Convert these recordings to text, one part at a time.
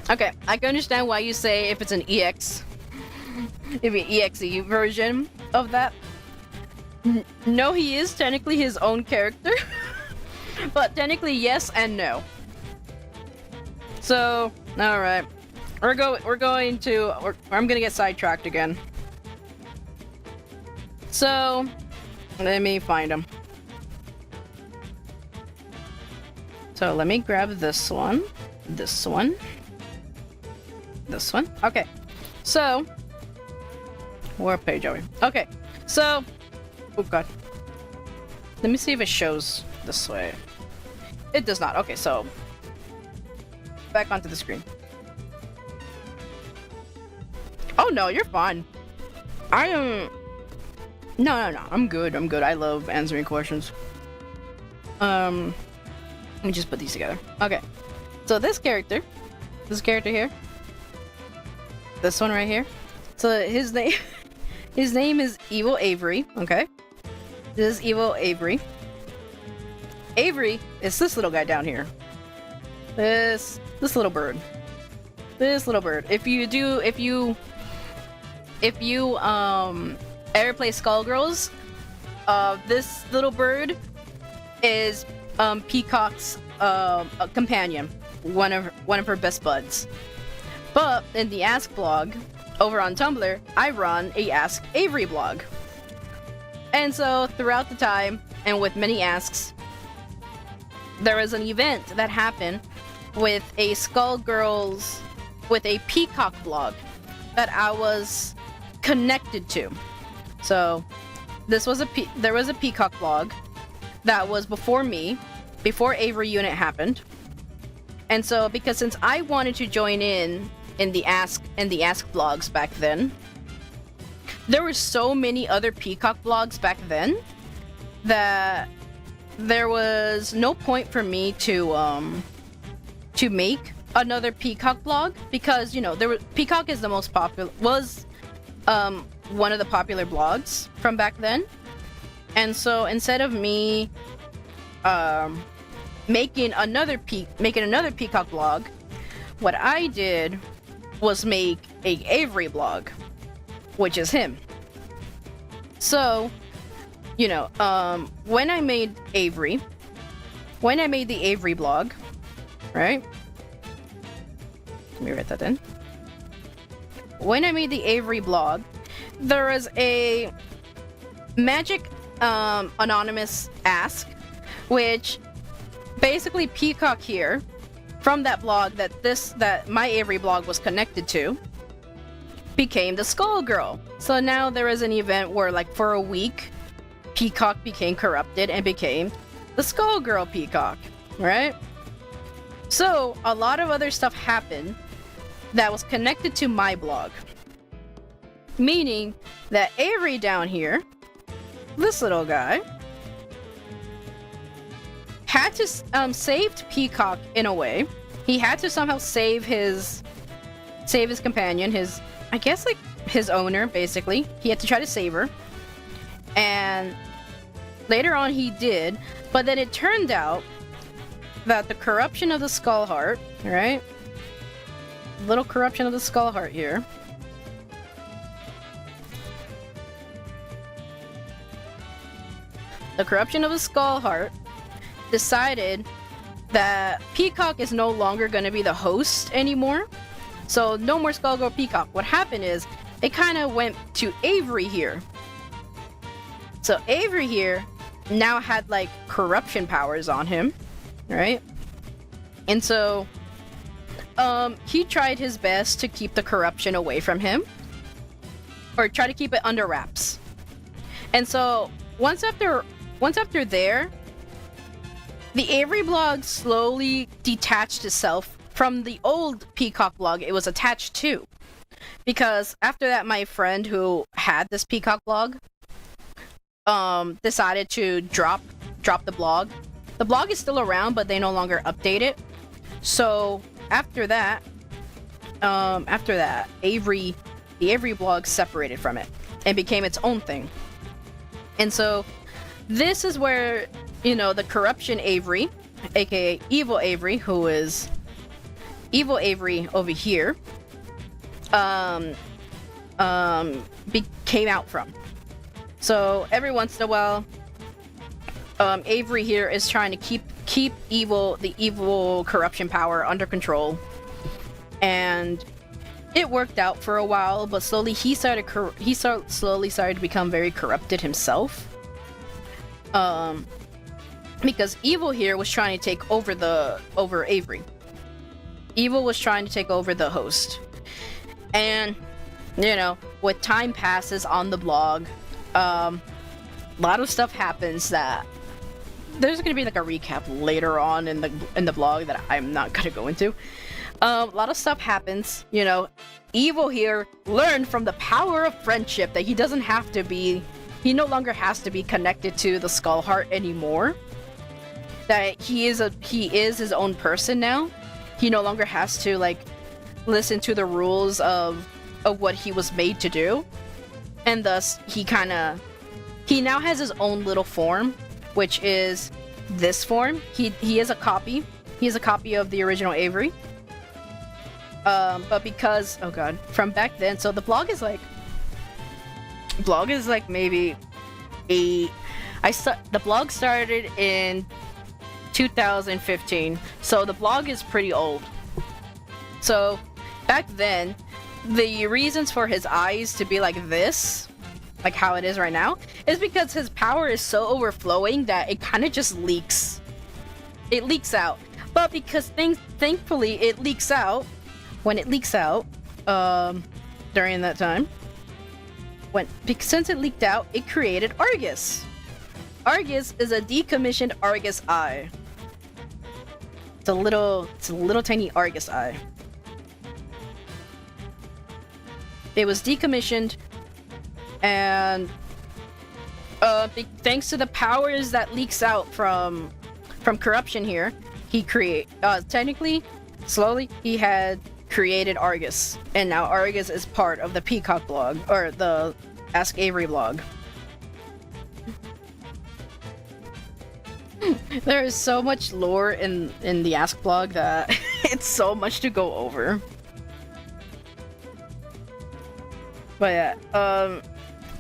Okay, I can understand why you say if it's an EX, if an EXE version of that. No, he is technically his own character, but technically yes and no. So, all right, I'm gonna get sidetracked again. So, let me find him. So let me grab this one, this one, this one. Okay, so where page are we? Okay, so oh god, let me see if it shows this way. It does not. Okay, so back onto the screen. Oh no, you're fine. I am. No. I'm good. I love answering questions. Let me just put these together. Okay. So this character here. This one right here. So his name his name is Evil Avery, okay? This is Evil Avery. Avery is this little guy down here. This little bird. This little bird. If you ever play Skullgirls, this little bird is Peacock's a companion, one of her best buds. But in the Ask blog over on Tumblr, I run a Ask Avery blog. And so throughout the time, and with many asks, there was an event that happened with a Skullgirls, with a Peacock blog that I was connected to. So there was a Peacock blog that was before me, before Avery Unit happened. And so since I wanted to join in the Ask blogs back then, there were so many other Peacock blogs back then that there was no point for me to make another Peacock blog, because Peacock is the most popular, was one of the popular blogs from back then. And so instead of me making another Peacock blog, what I did was make a Avery blog, which is him. So, when I made the Avery blog, right? Let me write that in. When I made the Avery blog, there was a magic anonymous ask, which basically Peacock here, from that blog that my Avery blog was connected to, became the Skullgirl. So now there is an event where, like, for a week, Peacock became corrupted and became the Skullgirl Peacock, right? So a lot of other stuff happened that was connected to my blog, meaning that Avery down here, this little guy, had to save Peacock in a way. He had to somehow save his companion, his owner, basically. He had to try to save her. And later on he did, but then it turned out that the corruption of the Skullheart, right? Little corruption of the Skullheart here. The corruption of the Skullheart decided that Peacock is no longer going to be the host anymore. So no more Skullgirl Peacock. What happened is it kind of went to Avery here. So Avery here now had like corruption powers on him, right? And so he tried his best to keep the corruption away from him, or try to keep it under wraps. And so once after there, the Avery blog slowly detached itself from the old Peacock blog it was attached to. Because after that, my friend who had this Peacock blog decided to drop the blog. The blog is still around, but they no longer update it. So after that, the Avery blog separated from it and became its own thing. And so this is where, the corruption Avery, aka Evil Avery, who is Evil Avery over here came out from. So every once in a while, Avery here is trying to keep the evil corruption power under control, and it worked out for a while. But slowly he started to become very corrupted himself. Because Evil here was trying to take over Avery. Evil was trying to take over the host, and you know, with time passes on the blog, a lot of stuff happens that there's gonna be like a recap later on in the blog that I'm not gonna go into. A lot of stuff happens, you know. Evil here learned from the power of friendship that he no longer has to be connected to the Skull Heart anymore. That he is his own person now. He no longer has to like listen to the rules of what he was made to do, and thus he now has his own little form, which is this form. He is a copy. He is a copy of the original Avery. But because, oh god, from back then, so the blog is like maybe the blog started in 2015, so the blog is pretty old. So back then, the reasons for his eyes to be like this, like how it is right now, is because his power is so overflowing that it kind of just leaks. It leaks out. But because thankfully it leaks out, when it leaks out, during that time, since it leaked out, it created Argus. Argus is a decommissioned Argus eye. It's a little tiny Argus eye. It was decommissioned, and thanks to the powers that leaks out from corruption here, technically, slowly, he had created Argus, and now Argus is part of the Peacock blog, or the Ask Avery blog. There is so much lore in the Ask blog that it's so much to go over. But yeah,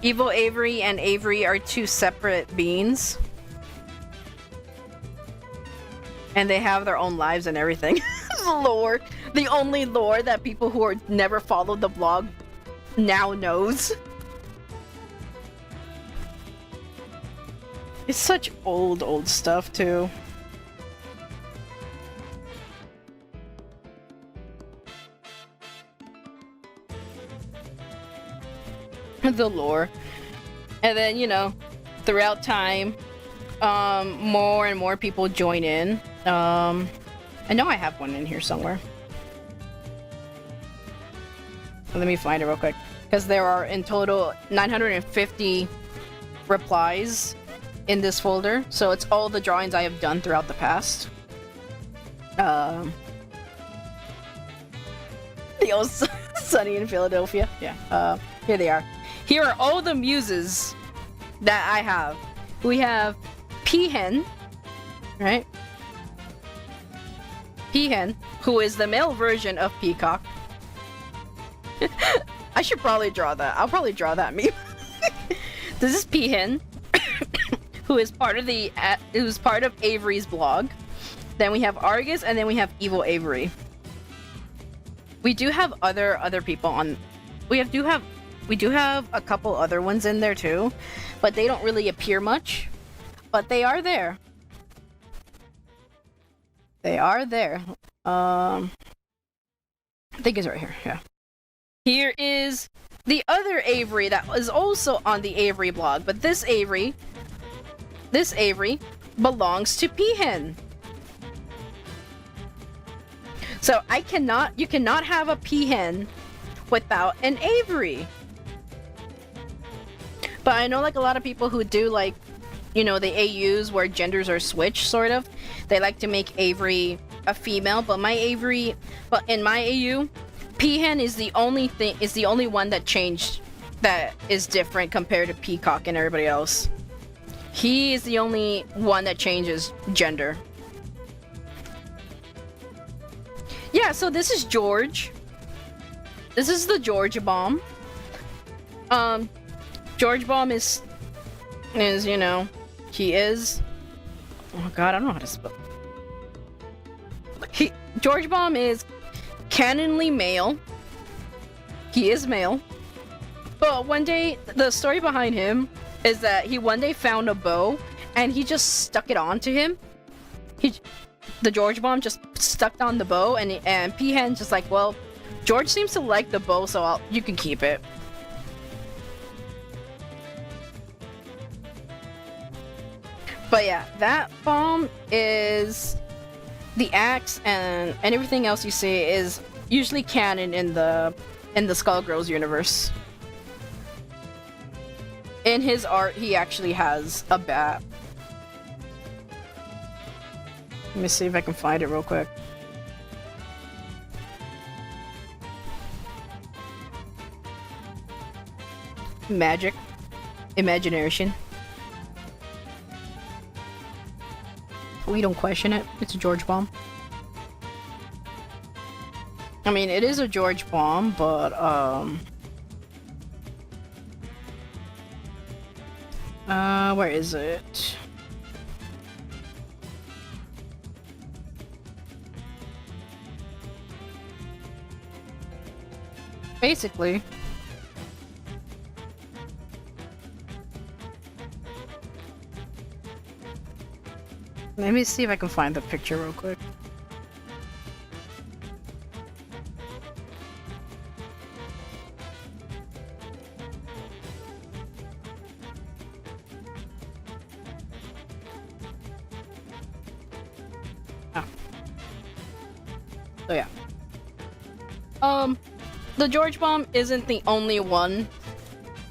Evil Avery and Avery are two separate beings. And they have their own lives and everything. Lore. The only lore that people who are never followed the blog now knows. It's such old stuff too. The lore. And then, you know, throughout time, more and more people join in. I know I have one in here somewhere. Let me find it real quick, because there are in total 950 replies in this folder, so it's all the drawings I have done throughout the past. The old Sunny in Philadelphia. Yeah. Here they are. Here are all the muses that I have. We have Peahen, right? Peahen, who is the male version of Peacock. I should probably draw that. I'll probably draw that meme. This is Peahen, who is part of Avery's blog. Then we have Argus, and then we have Evil Avery. We do have other people on. We do have a couple other ones in there too, but they don't really appear much. But they are there. They are there. I think it's right here. Yeah. Here is the other Avery that is also on the Avery blog, but this Avery belongs to Peahen. So you cannot have a Peahen without an Avery. But I know like a lot of people who do like, you know, the AUs where genders are switched, sort of. They like to make Avery a female, but in my AU, Peahen is the only one that changed, that is different compared to Peacock and everybody else. He is the only one that changes gender. Yeah, yeah, so this is George. This is the George bomb. George bomb is, you know, he is... Oh god, I don't know how to spell. George bomb is canonly male. He is male. But one day, the story behind him is that he one day found a bow and he just stuck it onto him. The George bomb just stuck on the bow, and Peahen's just like, well, George seems to like the bow, so you can keep it. But yeah, that bomb is the axe, and everything else you see is usually canon in the Skullgirls universe. In his art, he actually has a bat. Let me see if I can find it real quick. Magic. Imagination. We don't question it. It's a George bomb. I mean, it is a George bomb, but, where is it? Basically. Let me see if I can find the picture real quick. So yeah. The George bomb isn't the only one.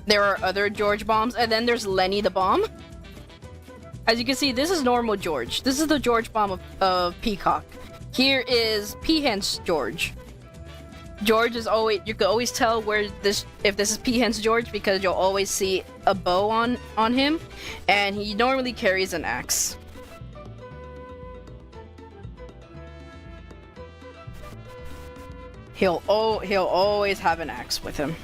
There are other George bombs, and then there's Lenny the bomb. As you can see, this is normal George. This is the George bomb of Peacock. Here is Peahen's George. George is always, you can always tell if this is Peahen's George because you'll always see a bow on him, and he normally carries an axe. He'll always have an axe with him.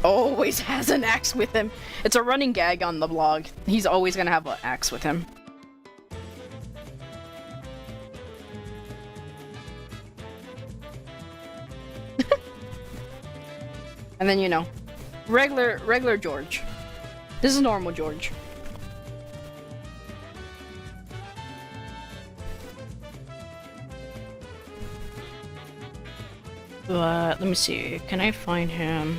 Always has an axe with him. It's a running gag on the blog. He's always gonna have an axe with him. And then, you know, regular George. This is normal George. But let me see. Can I find him?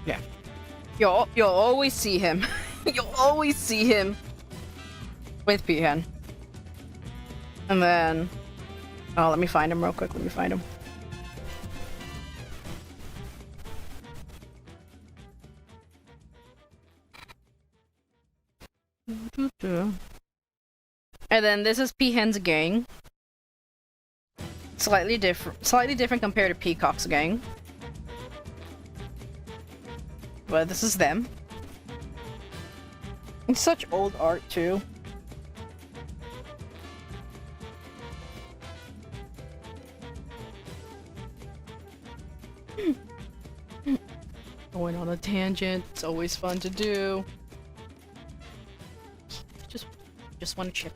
Yeah. You'll always see him. You'll always see him with Peahen. And then... Oh, let me find him real quick. Let me find him. And then this is Peahen's gang. Slightly different compared to Peacock's gang. But this is them. It's such old art too. Going on a tangent, it's always fun to do. Just want to chip.